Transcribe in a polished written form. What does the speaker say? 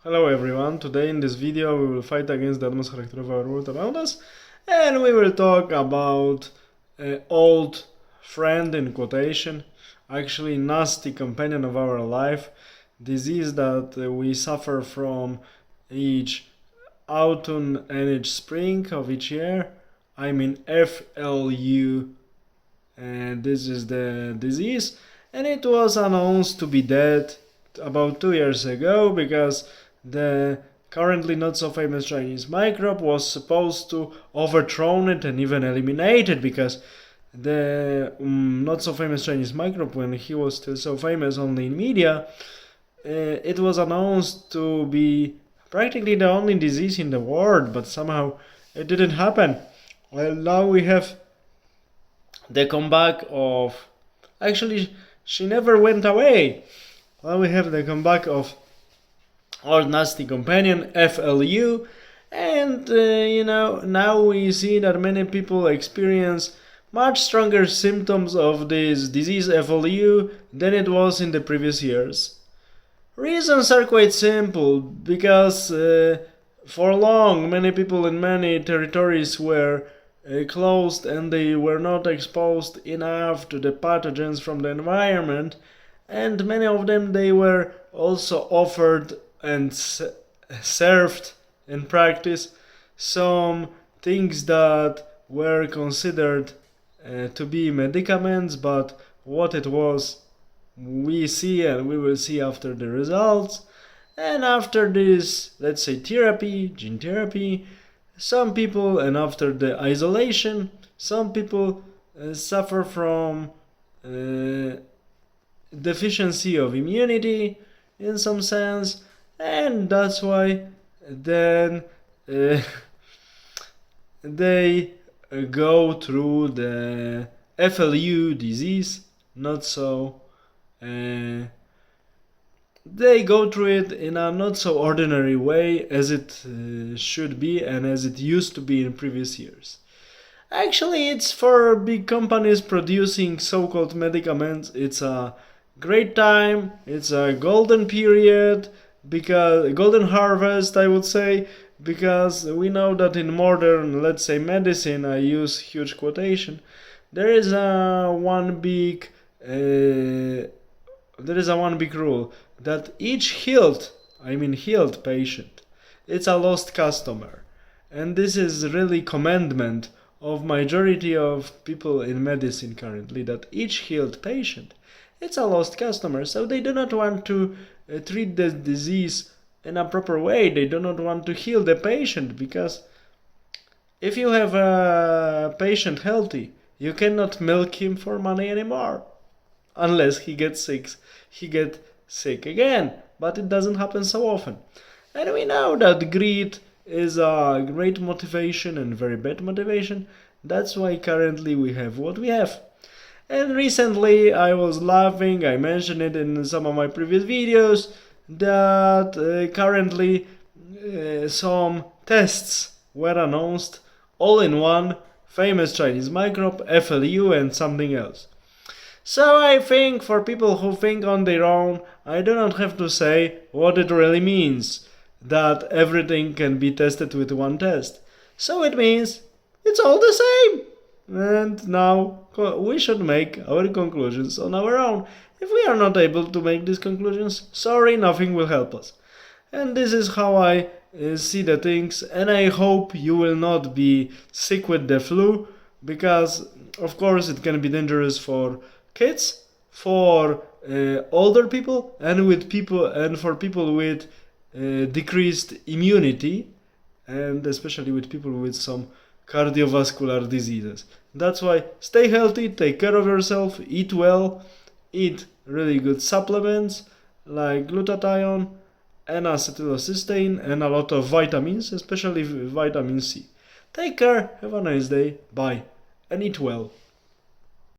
Hello everyone, today in this video we will fight against the atmosphere of our world around us, and we will talk about an old friend in quotation, actually nasty companion of our life, disease that we suffer from each autumn and each spring of each year. I mean FLU, and this is the disease, and it was announced to be dead about 2 years ago because the currently not so famous Chinese microbe was supposed to overthrow it and even eliminate it, because the not so famous Chinese microbe, when he was still so famous only in media, it was announced to be practically the only disease in the world, but somehow it didn't happen. Well, now we have the comeback of. Actually, she never went away. Now we have the comeback of old nasty companion FLU, and now we see that many people experience much stronger symptoms of this disease FLU than it was in the previous years. Reasons are quite simple, because for long many people in many territories were closed and they were not exposed enough to the pathogens from the environment, and many of them they were also offered and served in practice some things that were considered to be medicaments, but what it was we see, and we will see after the results. And after this, let's say, therapy, gene therapy, some people, and after the isolation, some people suffer from deficiency of immunity in some sense, and that's why then they go through the FLU disease, not so they go through it in a not so ordinary way as it should be and as it used to be in previous years. Actually, it's for big companies producing so-called medicaments. It's a great time. It's a golden period, because golden harvest, I would say, because we know that in modern, let's say, medicine, I use huge quotation, there is a one big rule that each healed patient, it's a lost customer, and this is really commandment of majority of people in medicine currently, that each healed patient, it's a lost customer. So they do not want to treat the disease in a proper way. They do not want to heal the patient, because if you have a patient healthy, you cannot milk him for money anymore, unless he gets sick again, but it doesn't happen so often. And we know that greed is a great motivation and very bad motivation. That's why currently we have what we have. And recently I was laughing, I mentioned it in some of my previous videos, that currently some tests were announced, all in one, famous Chinese microbe, FLU, and something else. So I think for people who think on their own, I do not have to say what it really means, that everything can be tested with one test. So it means it's all the same. And now we should make our conclusions on our own. If we are not able to make these conclusions, sorry, nothing will help us. And this is how I see the things, and I hope you will not be sick with the flu, because of course it can be dangerous for kids, for older people, and for people with decreased immunity, and especially with people with some cardiovascular diseases. That's why stay healthy, take care of yourself, eat well, eat really good supplements like glutathione and acetylcysteine, and a lot of vitamins, especially vitamin C. Take care, have a nice day, bye, and eat well.